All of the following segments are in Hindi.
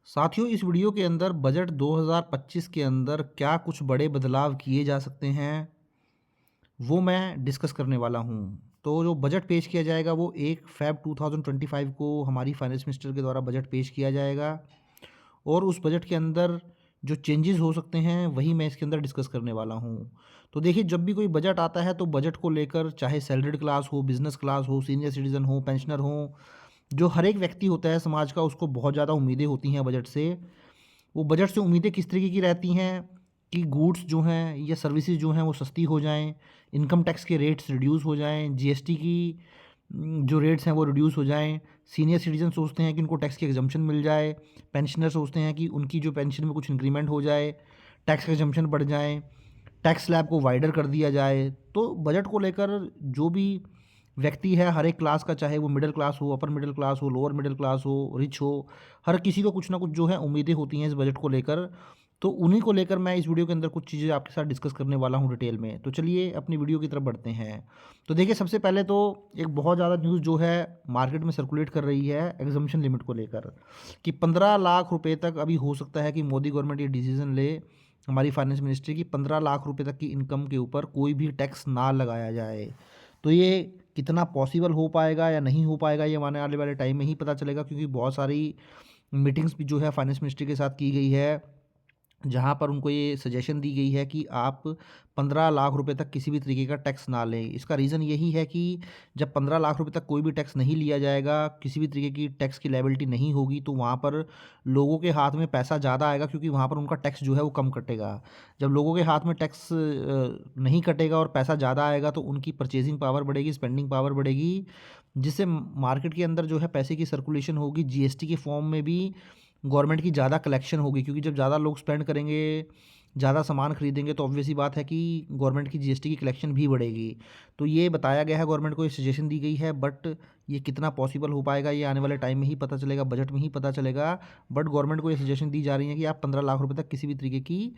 साथियों, इस वीडियो के अंदर बजट 2025 के अंदर क्या कुछ बड़े बदलाव किए जा सकते हैं, वो मैं डिस्कस करने वाला हूँ। तो जो बजट पेश किया जाएगा वो 1 फ़ेब 2025 को हमारी फाइनेंस मिनिस्टर के द्वारा बजट पेश किया जाएगा और उस बजट के अंदर जो चेंजेस हो सकते हैं वही मैं इसके अंदर डिस्कस करने वाला हूँ। तो देखिए, जब भी कोई बजट आता है तो बजट को लेकर चाहे सैलरीड क्लास हो, बिज़नेस क्लास हो, सीनियर सिटीज़न हो, पेंशनर हो, जो हर एक व्यक्ति होता है समाज का, उसको बहुत ज़्यादा उम्मीदें होती हैं बजट से। वो बजट से उम्मीदें किस तरीके की रहती हैं कि गुड्स जो हैं या सर्विसेज जो हैं वो सस्ती हो जाएं, इनकम टैक्स के रेट्स रिड्यूस हो जाएं, जीएसटी की जो रेट्स हैं वो रिड्यूस हो जाएं। सीनियर सिटीजन सोचते हैं कि उनको टैक्स की एग्जम्पशन मिल जाए, पेंशनर सोचते हैं कि उनकी जो पेंशन में कुछ इंक्रीमेंट हो जाए, टैक्स का एग्जम्पशन बढ़ जाए, टैक्स स्लैब को वाइडर कर दिया जाए। तो बजट को लेकर जो भी व्यक्ति है हर एक क्लास का, चाहे वो मिडिल क्लास हो, अपर मिडिल क्लास हो, लोअर मिडिल क्लास हो, रिच हो, हर किसी को कुछ ना कुछ जो है उम्मीदें होती हैं इस बजट को लेकर। तो उन्हीं को लेकर मैं इस वीडियो के अंदर कुछ चीज़ें आपके साथ डिस्कस करने वाला हूँ डिटेल में। तो चलिए अपनी वीडियो की तरफ बढ़ते हैं। तो देखिए, सबसे पहले तो एक बहुत ज़्यादा न्यूज़ जो है मार्केट में सर्कुलेट कर रही है एग्जम्पशन लिमिट को लेकर, कि 15 लाख रुपए तक अभी हो सकता है कि मोदी गवर्नमेंट ये डिसीजन ले, हमारी फाइनेंस मिनिस्ट्री की, 15 लाख रुपए तक की इनकम के ऊपर कोई भी टैक्स ना लगाया जाए। तो ये कितना पॉसिबल हो पाएगा या नहीं हो पाएगा, ये आने वाले वाले टाइम में ही पता चलेगा, क्योंकि बहुत सारी मीटिंग्स भी जो है फाइनेंस मिनिस्ट्री के साथ की गई है, जहाँ पर उनको ये सजेशन दी गई है कि आप 15 लाख रुपए तक किसी भी तरीके का टैक्स ना लें। इसका रीज़न यही है कि जब 15 लाख रुपए तक कोई भी टैक्स नहीं लिया जाएगा, किसी भी तरीके की टैक्स की लायबिलिटी नहीं होगी, तो वहाँ पर लोगों के हाथ में पैसा ज़्यादा आएगा, क्योंकि वहाँ पर उनका टैक्स जो है वो कम कटेगा। जब लोगों के हाथ में टैक्स नहीं कटेगा और पैसा ज़्यादा आएगा, तो उनकी परचेजिंग पावर बढ़ेगी, स्पेंडिंग पावर बढ़ेगी, जिससे मार्केट के अंदर जो है पैसे की सर्कुलेशन होगी। जीएसटी के फॉर्म में भी गवर्नमेंट की ज़्यादा कलेक्शन होगी, क्योंकि जब ज़्यादा लोग स्पेंड करेंगे, ज़्यादा सामान खरीदेंगे, तो ऑब्वियस ही बात है कि गवर्नमेंट की जीएसटी की कलेक्शन भी बढ़ेगी। तो ये बताया गया है, गवर्नमेंट को ये सजेशन दी गई है, बट ये कितना पॉसिबल हो पाएगा ये आने वाले टाइम में ही पता चलेगा, बजट में ही पता चलेगा। बट गवर्नमेंट को ये सजेशन दी जा रही है कि आप 15 लाख रुपए तक किसी भी तरीके की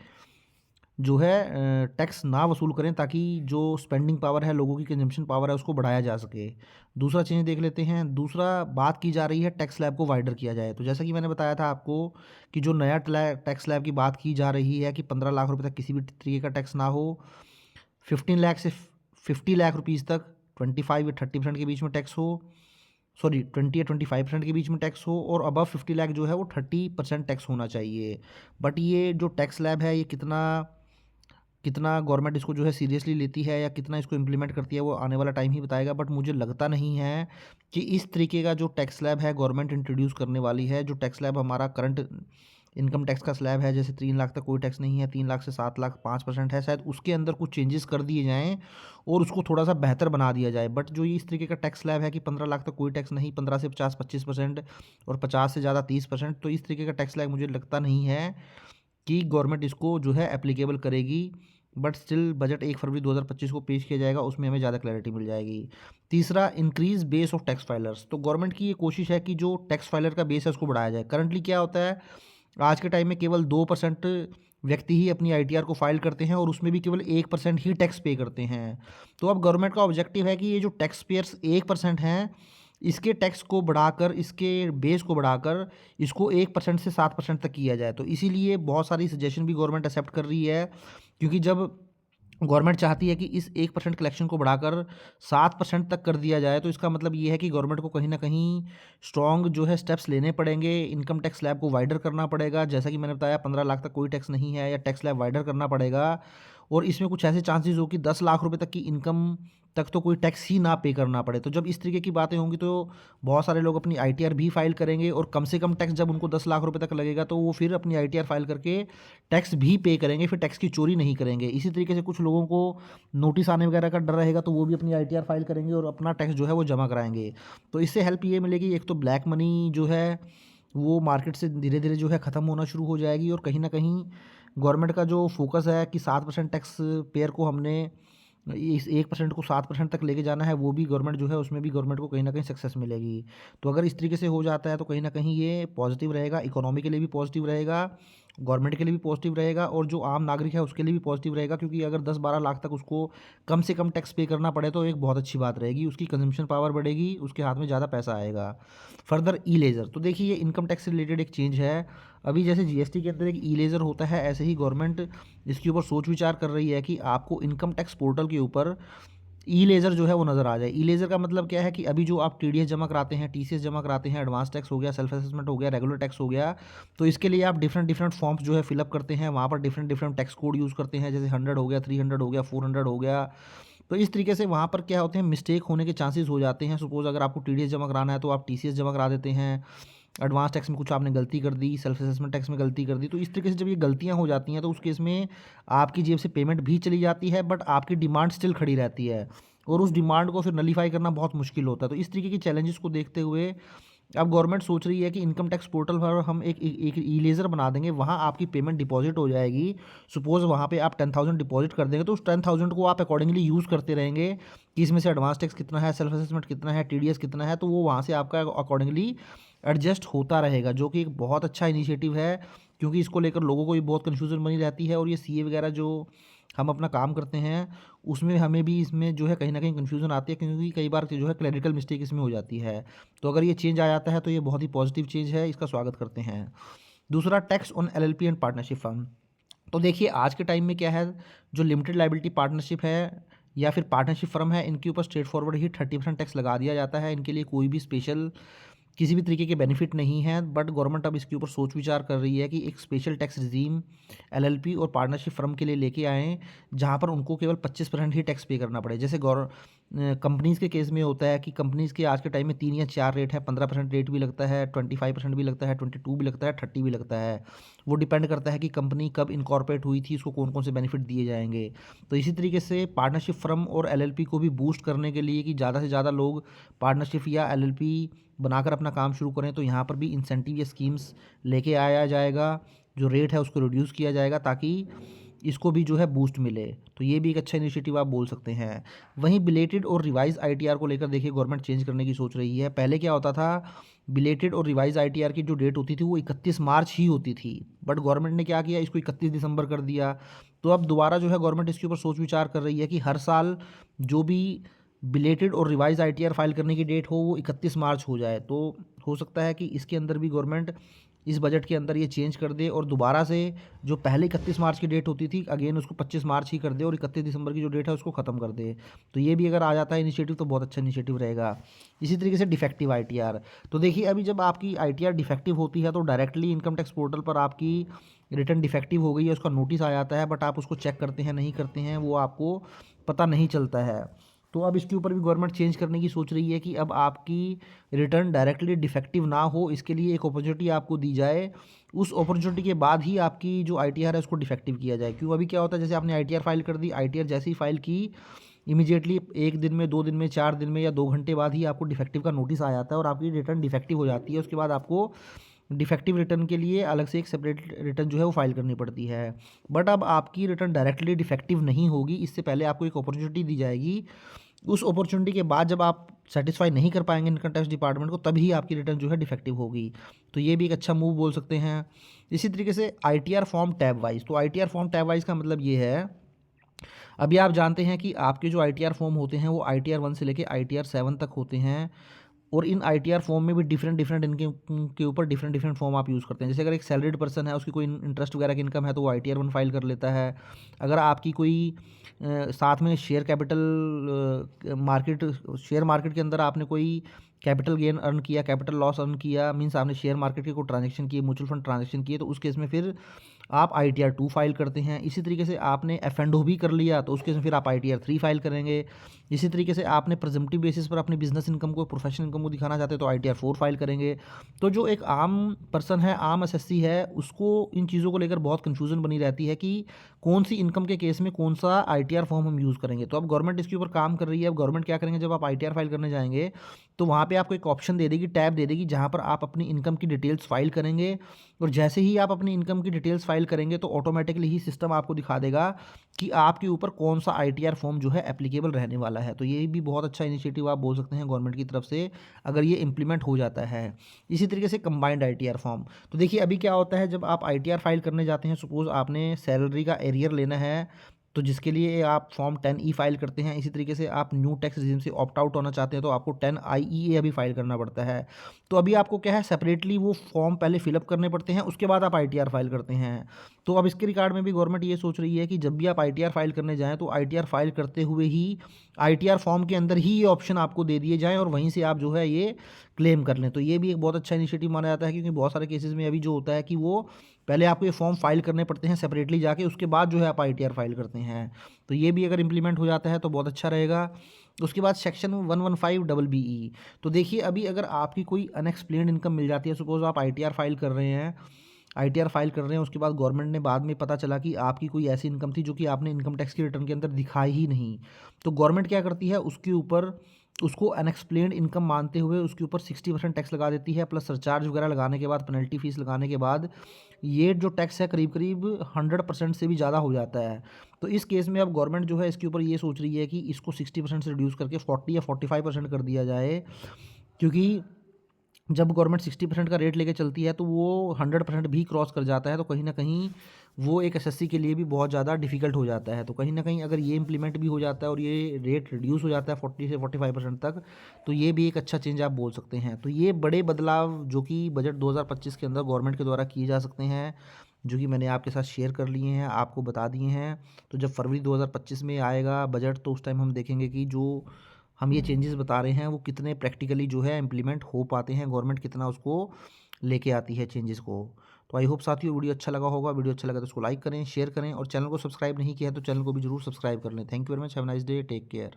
जो है टैक्स ना वसूल करें, ताकि जो स्पेंडिंग पावर है, लोगों की कंजम्पशन पावर है, उसको बढ़ाया जा सके। दूसरा चीज़ देख लेते हैं। दूसरा बात की जा रही है टैक्स स्लैब को वाइडर किया जाए। तो जैसा कि मैंने बताया था आपको कि जो नया टैक्स स्लैब की बात की जा रही है कि 15 लाख रुपए तक किसी भी तरीके का टैक्स ना हो, 15 लाख से 50 लाख रुपीज़ तक 25 या 30% के बीच में टैक्स हो, सॉरी 20 या 25% के बीच में टैक्स हो, और अबव 50 लाख जो है वो 30% टैक्स होना चाहिए। बट ये जो टैक्स स्लैब है, ये कितना कितना गवर्नमेंट इसको जो है सीरियसली लेती है या कितना इसको इम्प्लीमेंट करती है, वो आने वाला टाइम ही बताएगा। बट मुझे लगता नहीं है कि इस तरीके का जो टैक्स स्लैब है गवर्नमेंट इंट्रोड्यूस करने वाली है। जो टैक्स स्लैब हमारा करंट इनकम टैक्स का स्लैब है, जैसे 3 लाख तक कोई टैक्स नहीं है, 3 लाख से 7 लाख 5% है, शायद उसके अंदर कुछ चेंजेस कर दिए जाएँ और उसको थोड़ा सा बेहतर बना दिया जाए। बट जो ये इस तरीके का टैक्स स्लैब है कि 15 लाख तक कोई टैक्स नहीं, 15 से 50 25% और 50 से ज़्यादा 30%, तो इस तरीके का टैक्स स्लैब मुझे लगता नहीं है कि गवर्नमेंट इसको जो है एप्लीकेबल करेगी। बट स्टिल बजट 1 फरवरी 2025 को पेश किया जाएगा, उसमें हमें ज़्यादा क्लैरिटी मिल जाएगी। तीसरा, increase base of tax filers. तो गवर्नमेंट की ये कोशिश है कि जो टैक्स फाइलर का बेस है उसको बढ़ाया जाए। करंटली क्या होता है, आज के टाइम में केवल 2% व्यक्ति ही अपनी आईटीआर को फाइल करते हैं, और उसमें भी केवल 1% ही टैक्स पे करते हैं। तो अब गवर्नमेंट का ऑब्जेक्टिव है कि ये जो टैक्स पेयर्स 1% हैं, इसके टैक्स को बढ़ाकर, इसके बेस को बढ़ाकर इसको 1% से 7% तक किया जाए। तो इसीलिए बहुत सारी सजेशन भी गवर्नमेंट एक्सेप्ट कर रही है, क्योंकि जब गवर्नमेंट चाहती है कि इस 1% कलेक्शन को बढ़ाकर 7% तक कर दिया जाए, तो इसका मतलब ये है कि गवर्नमेंट को कहीं ना कहीं स्ट्रॉन्ग जो है स्टेप्स लेने पड़ेंगे। इनकम टैक्स स्लैब को वाइडर करना पड़ेगा, जैसा कि मैंने बताया 15 लाख तक कोई टैक्स नहीं है, या टैक्स स्लैब वाइडर करना पड़ेगा। और इसमें कुछ ऐसे चांसेस हो कि 10 लाख रुपए तक की इनकम तक तो कोई टैक्स ही ना पे करना पड़े। तो जब इस तरीके की बातें होंगी, तो बहुत सारे लोग अपनी आईटीआर भी फाइल करेंगे, और कम से कम टैक्स जब उनको 10 लाख रुपए तक लगेगा, तो वो फिर अपनी आईटीआर फाइल करके टैक्स भी पे करेंगे, फिर टैक्स की चोरी नहीं करेंगे। इसी तरीके से कुछ लोगों को नोटिस आने वगैरह का डर रहेगा, तो वो भी अपनी आईटीआर फाइल करेंगे और अपना टैक्स जो है वो जमा कराएंगे। तो इससे हेल्प ये मिलेगी, एक तो ब्लैक मनी जो है वो मार्केट से धीरे धीरे जो है ख़त्म होना शुरू हो जाएगी, और कहीं ना कहीं गवर्नमेंट का जो फोकस है कि 7% टैक्स पेयर को हमने इस 1% को 7% तक लेके जाना है, वो भी गवर्नमेंट जो है उसमें भी गवर्नमेंट को कहीं ना कहीं सक्सेस मिलेगी। तो अगर इस तरीके से हो जाता है, तो कहीं ना कहीं ये पॉजिटिव रहेगा, इकोनॉमी के लिए भी पॉजिटिव रहेगा, गवर्नमेंट के लिए भी पॉजिटिव रहेगा और जो आम नागरिक है उसके लिए भी पॉजिटिव रहेगा, क्योंकि अगर 10-12 लाख तक उसको कम से कम टैक्स पे करना पड़े तो एक बहुत अच्छी बात रहेगी, उसकी कंजम्पशन पावर बढ़ेगी, उसके हाथ में ज़्यादा पैसा आएगा। फर्दर ई लेज़र, तो देखिए ये इनकम टैक्स से रिलेटेड एक चेंज है। अभी जैसे जीएसटी के अंदर एक ई लेज़र होता है, ऐसे ही गवर्नमेंट इसके ऊपर सोच विचार कर रही है कि आपको इनकम टैक्स पोर्टल के ऊपर ई लेज़र जो है वो नज़र आ जाए। ई लेज़र का मतलब क्या है कि अभी जो आप टीडीएस जमा कराते हैं, टीसीएस जमा कराते हैं, एडवांस टैक्स हो गया, सेल्फ असेसमेंट हो गया, रेगुलर टैक्स हो गया, तो इसके लिए आप डिफरेंट डिफरेंट फॉर्म्स जो है फिलअप करते हैं, वहाँ पर different different tax code use करते हैं, जैसे 100 हो गया, 300 हो गया, 400 हो गया। तो इस तरीके से वहाँ पर क्या होते हैं, मिस्टेक होने के चांसेस हो जाते हैं। सपोज़ अगर आपको टीडीएस जमा कराना है तो आप टीसीएस जमा करा देते हैं, एडवांस टैक्स में कुछ आपने गलती कर दी, सेल्फ असेसमेंट टैक्स में गलती कर दी, तो इस तरीके से जब ये गलतियाँ हो जाती हैं तो उस केस में आपकी जेब से पेमेंट भी चली जाती है, बट आपकी डिमांड स्टिल खड़ी रहती है और उस डिमांड को फिर नलीफाई करना बहुत मुश्किल होता है। तो इस तरीके के चैलेंजेस को देखते हुए अब गवर्नमेंट सोच रही है कि इनकम टैक्स पोर्टल पर हम एक ई लेज़र बना देंगे, वहाँ आपकी पेमेंट डिपॉजिट हो जाएगी। सपोज़ वहाँ पे आप 10,000 डिपॉजिट कर देंगे तो उस 10,000 को आप अकॉर्डिंगली यूज़ करते रहेंगे कि इसमें से एडवांस टैक्स कितना है, सेल्फ असेसमेंट कितना है, टीडीएस कितना है, तो वो वहाँ से आपका अकॉर्डिंगली एडजस्ट होता रहेगा, जो कि एक बहुत अच्छा इनिशिएटिव है, क्योंकि इसको लेकर लोगों को भी बहुत कन्फ्यूज़न बनी रहती है और ये सीए वगैरह जो हम अपना काम करते हैं उसमें हमें भी इसमें जो है कहीं ना कहीं कन्फ्यूज़न आती है, क्योंकि कई बार जो है क्लरिकल मिस्टेक इसमें हो जाती है। तो अगर ये चेंज आ जाता है तो ये बहुत ही पॉजिटिव चेंज है, इसका स्वागत करते हैं। दूसरा, tax on LLP and partnership firm. तो देखिए आज के टाइम में क्या है, जो लिमिटेड लाइबिलिटी पार्टनरशिप है या फिर पार्टनरशिप फर्म है, इनके ऊपर स्ट्रेट फॉरवर्ड ही 30% टैक्स लगा दिया जाता है। इनके लिए कोई भी स्पेशल किसी भी तरीके के बेनिफिट नहीं है, बट गवर्नमेंट अब इसके ऊपर सोच विचार कर रही है कि एक स्पेशल टैक्स रिजीम एलएलपी और पार्टनरशिप फर्म के लिए लेके आएँ, जहाँ पर उनको केवल 25% ही टैक्स पे करना पड़े। जैसे कंपनीज़ के केस में होता है कि कंपनीज़ के आज के टाइम में 3 या 4 रेट है, 15% रेट भी लगता है, 25% भी लगता है, 22 भी लगता है, 30 भी लगता है। वो डिपेंड करता है कि कंपनी कब इनकॉर्पोरेट हुई थी, उसको कौन कौन से बेनिफिट दिए जाएंगे। तो इसी तरीके से पार्टनरशिप फर्म और एलएलपी को भी बूस्ट करने के लिए कि ज़्यादा से ज़्यादा लोग पार्टनरशिप या एलएलपी बनाकर अपना काम शुरू करें, तो यहाँ पर भी इंसेंटिव या स्कीम्स लेके आया जाएगा, जो रेट है उसको रिड्यूस किया जाएगा ताकि इसको भी जो है बूस्ट मिले। तो ये भी एक अच्छा इनिशिएटिव आप बोल सकते हैं। वहीं बिलेटेड और रिवाइज आईटीआर को लेकर देखिए गवर्नमेंट चेंज करने की सोच रही है। पहले क्या होता था, बिलेटेड और रिवाइज आईटीआर की जो डेट होती थी वो 31 मार्च ही होती थी, बट गवर्नमेंट ने क्या किया, इसको 31 दिसंबर कर दिया। तो अब दोबारा जो है गवर्नमेंट इसके ऊपर सोच विचार कर रही है कि हर साल जो भी बिलेटेड और रिवाइज आईटीआर फाइल करने की डेट हो वो 31 मार्च हो जाए। तो हो सकता है कि इसके अंदर भी गवर्नमेंट इस बजट के अंदर ये चेंज कर दे और दोबारा से जो पहले 31 मार्च की डेट होती थी अगेन उसको 25 मार्च ही कर दे और 31 दिसंबर की जो डेट है उसको ख़त्म कर दे। तो ये भी अगर आ जाता है इनिशिएटिव तो बहुत अच्छा इनिशिएटिव रहेगा। इसी तरीके से डिफेक्टिव आईटीआर, तो देखिए अभी जब आपकी आईटीआर डिफेक्टिव होती है तो डायरेक्टली इनकम टैक्स पोर्टल पर आपकी रिटर्न डिफेक्टिव हो गई है उसका नोटिस आ जाता है, बट आप उसको चेक करते हैं नहीं करते हैं वो आपको पता नहीं चलता है। तो अब इसके ऊपर भी गवर्नमेंट चेंज करने की सोच रही है कि अब आपकी रिटर्न डायरेक्टली डिफेक्टिव ना हो, इसके लिए एक अपॉर्चुनिटी आपको दी जाए, उस अपॉर्चुनिटी के बाद ही आपकी जो आईटीआर है उसको डिफेक्टिव किया जाए। क्यों, अभी क्या होता है, जैसे आपने आईटीआर फाइल कर दी, आईटीआर जैसे ही फाइल की इमीडिएटली 1 दिन में, 2 दिन में, 4 दिन में या 2 घंटे बाद ही आपको डिफेक्टिव का नोटिस आ जाता है और आपकी रिटर्न डिफेक्टिव हो जाती है। उसके बाद आपको डिफेक्टिव रिटर्न के लिए अलग से एक सेपरेट रिटर्न जो है वो फाइल करनी पड़ती है। बट अब आपकी रिटर्न डायरेक्टली डिफेक्टिव नहीं होगी, इससे पहले आपको एक अपॉर्चुनिटी दी जाएगी। उस अपॉर्चुनिटी के बाद जब आप सेटिस्फाई नहीं कर पाएंगे इनकम टैक्स डिपार्टमेंट को, तभी आपकी रिटर्न जो है डिफेक्टिव होगी। तो ये भी एक अच्छा मूव बोल सकते हैं। इसी तरीके से आईटीआर फॉर्म टैब वाइज, तो आईटीआर फॉर्म टैब वाइज का मतलब ये है, अभी आप जानते हैं कि आपके जो आईटीआर फॉर्म होते हैं वो आईटीआर 1 से लेके आईटीआर 7 तक होते हैं और इन आईटीआर फॉर्म में भी डिफरेंट इनके के ऊपर डिफरेंट फॉर्म आप यूज़ करते हैं। जैसे अगर एक सैलरीड पर्सन है, उसकी कोई इंटरेस्ट वगैरह की इनकम है तो वो आईटीआर 1 फाइल कर लेता है। अगर आपकी कोई साथ में share capital market share market के अंदर आपने कोई कैपिटल गेन अर्न किया, कैपिटल लॉस अर्न किया, मीन्स आपने शेयर मार्केट के कोई ट्रांजेक्शन किए, म्यूचुअल फंड ट्रांजेक्शन किए, तो उस केस में फिर आप आईटीआर 2 फाइल करते हैं। इसी तरीके से आपने एफ&ओ भी कर लिया तो उस केस में फिर आप आईटीआर 3 फाइल करेंगे। इसी तरीके से आपने प्रेजेंटिव बेसिस पर अपनी बिजनेस इनकम को, प्रोफेशनल इनकम को दिखाना चाहते हैं तो आईटीआर 4 फाइल करेंगे। तो जो एक आम पर्सन है, आम एसएससी है, उसको इन चीज़ों को लेकर बहुत कन्फ्यूजन बनी रहती है कि कौन सी इनकम के केस में कौन सा आईटीआर फॉर्म हम यूज़ करेंगे। तो अब गवर्नमेंट इसके ऊपर काम कर रही है। अब गवर्नमेंट क्या करेंगे, जब आप आईटीआर फाइल करने जाएंगे तो वहाँ पे आपको एक ऑप्शन दे देगी, टैब दे देगी, जहाँ पर आप अपनी इनकम की डिटेल्स फाइल करेंगे और जैसे ही आप अपनी इनकम की डिटेल्स फाइल फाइल करेंगे तो ऑटोमेटिकली ही सिस्टम आपको दिखा देगा कि आपके ऊपर कौन सा ITR फॉर्म जो है एप्लीकेबल रहने वाला है। तो ये भी बहुत अच्छा इनिशिएटिव आप बोल सकते हैं गवर्नमेंट की तरफ से, अगर ये इम्प्लीमेंट हो जाता है। इसी तरीके से कंबाइंड ITR फॉर्म, तो देखिए अभी क्या होता है, जब आप ITR फाइल करने जाते हैं, सपोज़ आपने सैलरी का एरियर लेना है, तो जिसके लिए आप फॉर्म 10E फाइल करते हैं। इसी तरीके से आप न्यू टैक्स रेजिम से ऑप्ट आउट होना चाहते हैं तो आपको 10IEA अभी फाइल करना पड़ता है। तो अभी आपको क्या है, सेपरेटली वो फॉर्म पहले फिलअप करने पड़ते हैं, उसके बाद आप ITR फाइल करते हैं। तो अब इसके रिगार्ड में भी गवर्नमेंट ये सोच रही है कि जब भी आप ITR फाइल करने जाएँ तो ITR फाइल करते हुए ही ITR फॉर्म के अंदर ही ये ऑप्शन आपको दे दिए जाएँ और वहीं से आप जो है ये क्लेम कर लें। तो ये भी एक बहुत अच्छा इनिशिएटिव माना जाता है, क्योंकि बहुत सारे केसेस में अभी जो होता है कि वो पहले आपको ये फॉर्म फाइल करने पड़ते हैं सेपरेटली जाके, उसके बाद जो है आप ITR फाइल करते हैं। तो ये भी अगर इम्प्लीमेंट हो जाता है तो बहुत अच्छा रहेगा। उसके बाद सेक्शन 115BE, तो देखिए अभी अगर आपकी कोई अनएक्सप्लेन्ड इनकम मिल जाती है, सपोज़ आप ITR फाइल कर रहे हैं, उसके बाद गवर्नमेंट ने बाद में पता चला कि आपकी कोई ऐसी इनकम थी जो कि आपने इनकम टैक्स की रिटर्न के अंदर दिखाई ही नहीं। तो गवर्नमेंट क्या करती है, उसके ऊपर उसको अनएक्सप्लेन्ड इनकम मानते हुए उसके ऊपर 60% टैक्स लगा देती है, प्लस सरचार्ज वगैरह लगाने के बाद, पेनल्टी फीस लगाने के बाद ये जो टैक्स है करीब करीब 100% से भी ज़्यादा हो जाता है। तो इस केस में अब गवर्नमेंट जो है इसके ऊपर ये सोच रही है कि इसको 60% से रिड्यूस करके 40 या 45% कर दिया जाए, क्योंकि जब गवर्नमेंट 60% का रेट लेके चलती है तो वो 100% भी क्रॉस कर जाता है, तो कहीं ना कहीं वो एक एसएससी के लिए भी बहुत ज़्यादा डिफिकल्ट हो जाता है। तो कहीं ना कहीं अगर ये इम्प्लीमेंट भी हो जाता है और ये रेट रिड्यूस हो जाता है 40 से 45% तक, तो ये भी एक अच्छा चेंज आप बोल सकते हैं। तो ये बड़े बदलाव जो कि बजट 2025 के अंदर गवर्नमेंट के द्वारा किए जा सकते हैं, जो कि मैंने आपके साथ शेयर कर लिए हैं, आपको बता दिए हैं। तो जब फरवरी 2025 में आएगा बजट, तो उस टाइम हम देखेंगे कि जो हम ये चेंजेस बता रहे हैं वो कितने प्रैक्टिकली जो है इम्प्लीमेंट हो पाते हैं, गवर्नमेंट कितना उसको लेके आती है चेंजेस को। तो आई होप साथियों वीडियो अच्छा लगा होगा। वीडियो अच्छा लगा तो उसको लाइक करें, शेयर करें, और चैनल को सब्सक्राइब नहीं किया है तो चैनल को भी जरूर सब्सक्राइब कर लें। Thank you very much, have a nice day, take care.